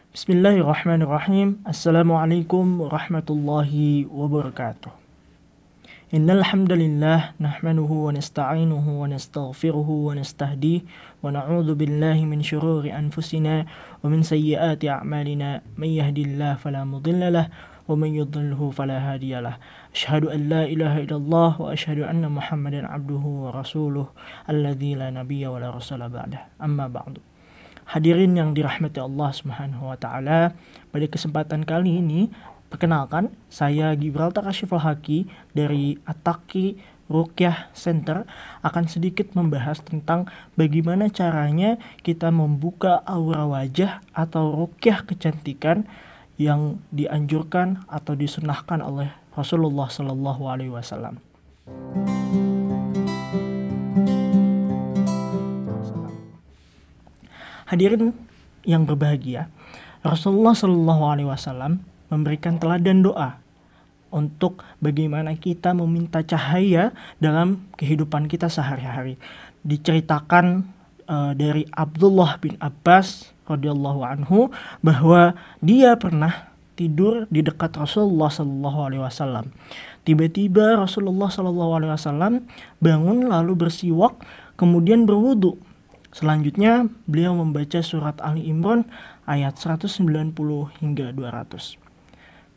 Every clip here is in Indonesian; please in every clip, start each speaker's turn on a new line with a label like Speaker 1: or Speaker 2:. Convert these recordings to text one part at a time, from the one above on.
Speaker 1: Bismillahirrahmanirrahim. Assalamualaikum warahmatullahi wabarakatuh. Innal hamdalillah nahmaduhu wa nasta'inuhu wa nastaghfiruhu wa nastahdihi wa na'udzu billahi min shururi anfusina wa min sayyiati a'malina may yahdihillahu fala mudilla lahu wa man yudlilhu fala hadiyalah. Asyhadu an la ilaha illallah wa asyhadu anna Muhammadan abduhu wa rasuluh alladzi la nabiyya wa la rasula ba'dah. Amma ba'du. Hadirin yang dirahmati Allah Subhanahu wa taala, pada kesempatan kali ini perkenalkan saya Gibraltar Kasyiful Haqi dari At-Taqi Ruqyah Center akan sedikit membahas tentang bagaimana caranya kita membuka aura wajah atau ruqyah kecantikan yang dianjurkan atau disunnahkan oleh Rasulullah Sallallahu Alaihi Wasallam. Hadirin yang berbahagia, Rasulullah Shallallahu Alaihi Wasallam memberikan teladan doa untuk bagaimana kita meminta cahaya dalam kehidupan kita sehari-hari. Diceritakan dari Abdullah bin Abbas radhiyallahu anhu bahwa dia pernah tidur di dekat Rasulullah Shallallahu Alaihi Wasallam. Tiba-tiba Rasulullah Shallallahu Alaihi Wasallam bangun lalu bersiwak, kemudian berwudu. Selanjutnya beliau membaca surat Ali Imran ayat 190 hingga 200.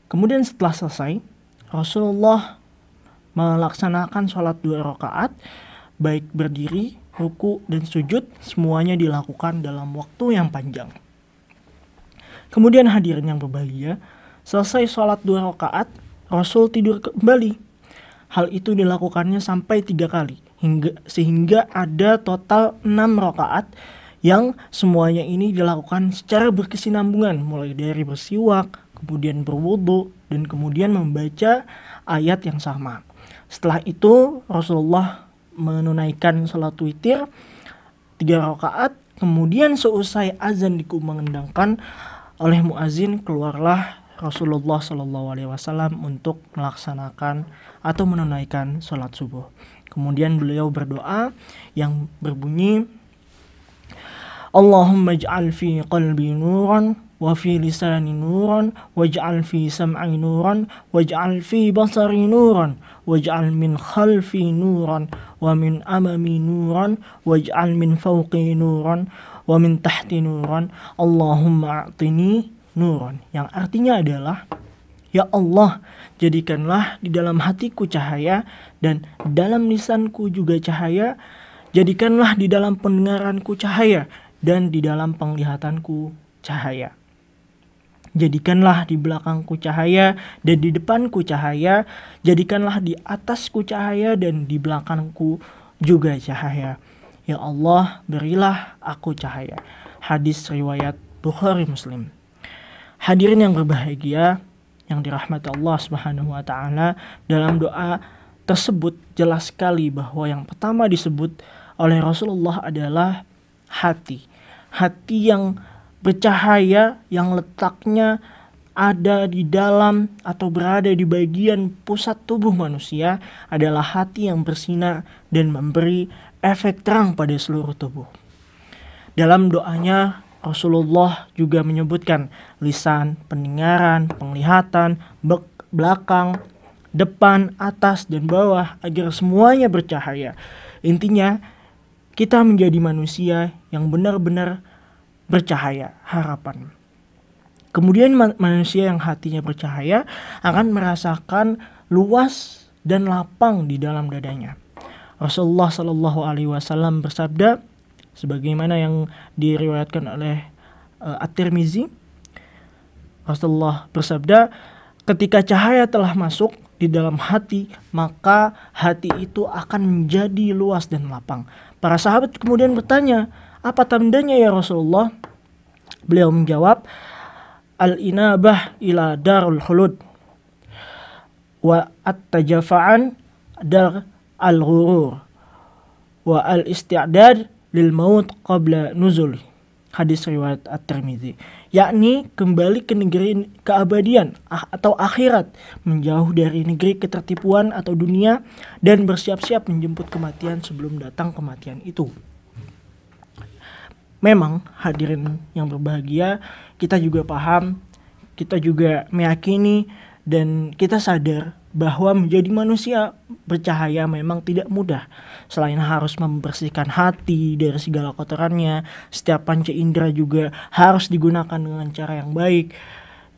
Speaker 1: Kemudian setelah selesai, Rasulullah melaksanakan sholat 2 rakaat, baik berdiri, ruku, dan sujud, semuanya dilakukan dalam waktu yang panjang. Kemudian hadirin yang berbahagia, selesai sholat 2 rakaat, Rasul tidur kembali. Hal itu dilakukannya sampai 3 kali. Sehingga ada total 6 rakaat yang semuanya ini dilakukan secara berkesinambungan, mulai dari bersiwak, kemudian berwudu, dan kemudian membaca ayat yang sama. Setelah itu Rasulullah menunaikan salat witir 3 rakaat, kemudian seusai azan dikumandangkan oleh muazin, keluarlah Rasulullah Shallallahu Alaihi Wasallam untuk melaksanakan atau menunaikan salat subuh. Kemudian beliau berdoa yang berbunyi, Allahumma ij'al fi qalbi nuran wa fi lisani nuran waj'al fi sam'i nuran waj'al fi basari nuran waj'al min khalfi nuran wa min amami nuran waj'al min fawqi nuran wa min tahti nuran Allahumma a'tini nuran, yang artinya adalah, ya Allah, jadikanlah di dalam hatiku cahaya dan dalam lisanku juga cahaya, jadikanlah di dalam pendengaranku cahaya dan di dalam penglihatanku cahaya. Jadikanlah di belakangku cahaya dan di depanku cahaya, jadikanlah di atasku cahaya dan di belakangku juga cahaya. Ya Allah, berilah aku cahaya. Hadis riwayat Bukhari Muslim. Hadirin yang berbahagia yang dirahmati Allah Subhanahu wa taala, dalam doa tersebut jelas sekali bahwa yang pertama disebut oleh Rasulullah adalah hati. Hati yang bercahaya, yang letaknya ada di dalam atau berada di bagian pusat tubuh manusia, adalah hati yang bersinar dan memberi efek terang pada seluruh tubuh. Dalam doanya Rasulullah juga menyebutkan lisan, pendengaran, penglihatan, belakang, depan, atas, dan bawah agar semuanya bercahaya. Intinya kita menjadi manusia yang benar-benar bercahaya, harapan. Kemudian manusia yang hatinya bercahaya akan merasakan luas dan lapang di dalam dadanya. Rasulullah Shallallahu Alaihi Wasallam bersabda, sebagaimana yang diriwayatkan oleh At-Tirmizi, Rasulullah bersabda, ketika cahaya telah masuk di dalam hati, maka hati itu akan menjadi luas dan lapang. Para sahabat kemudian bertanya, apa tandanya ya Rasulullah? Beliau menjawab, al-inabah ila darul khulud wa at-tajafa'an dar al-ghurur wa al-isti'dad lil maut qabla nuzul. Hadis riwayat At-Tirmizi, yakni kembali ke negeri keabadian atau akhirat, menjauh dari negeri ketertipuan atau dunia, dan bersiap-siap menjemput kematian sebelum datang kematian itu. Memang hadirin yang berbahagia, kita juga paham, kita juga meyakini, dan kita sadar bahwa menjadi manusia bercahaya memang tidak mudah. Selain harus membersihkan hati dari segala kotorannya, setiap panca indera juga harus digunakan dengan cara yang baik,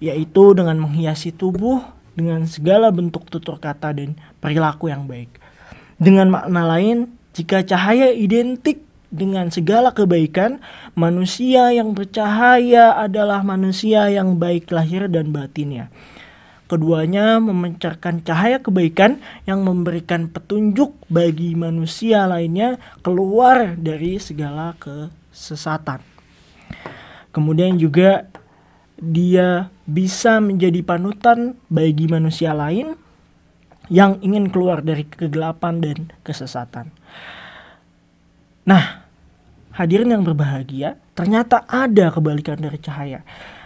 Speaker 1: yaitu dengan menghiasi tubuh dengan segala bentuk tutur kata dan perilaku yang baik. Dengan makna lain, jika cahaya identik dengan segala kebaikan, manusia yang bercahaya adalah manusia yang baik lahir dan batinnya. Keduanya memancarkan cahaya kebaikan yang memberikan petunjuk bagi manusia lainnya keluar dari segala kesesatan. Kemudian juga dia bisa menjadi panutan bagi manusia lain yang ingin keluar dari kegelapan dan kesesatan. Nah, hadirin yang berbahagia, ternyata ada kebalikan dari cahaya.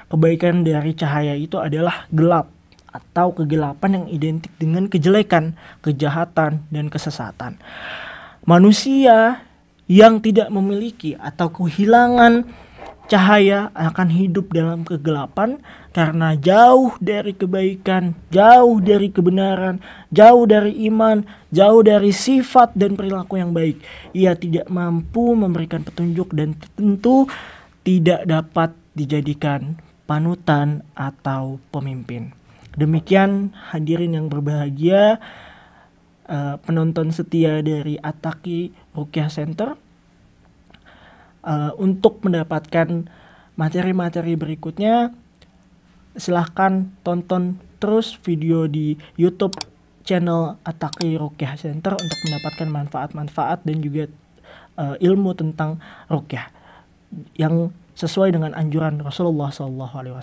Speaker 1: Kebaikan dari cahaya itu adalah gelap atau kegelapan yang identik dengan kejelekan, kejahatan, dan kesesatan. Manusia yang tidak memiliki atau kehilangan cahaya akan hidup dalam kegelapan karena jauh dari kebaikan, jauh dari kebenaran, jauh dari iman, jauh dari sifat dan perilaku yang baik. Ia tidak mampu memberikan petunjuk dan tentu tidak dapat dijadikan panutan atau pemimpin. Demikian hadirin yang berbahagia, penonton setia dari At-Taqi Ruqyah Center. Untuk mendapatkan materi-materi berikutnya, silahkan tonton terus video di YouTube channel At-Taqi Ruqyah Center untuk mendapatkan manfaat-manfaat dan juga ilmu tentang ruqyah yang sesuai dengan anjuran Rasulullah SAW.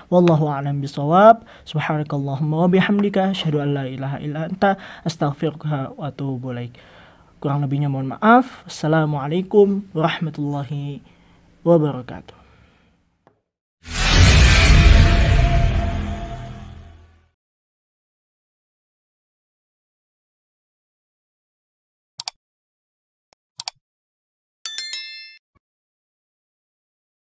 Speaker 1: Wallahu a'lam bishawab. Subhanakallahumma wa bihamdika asyhadu an la ilaha illa anta astaghfiruka wa atubu ilaik. Kurang lebihnya mohon maaf. Assalamualaikum warahmatullahi wabarakatuh.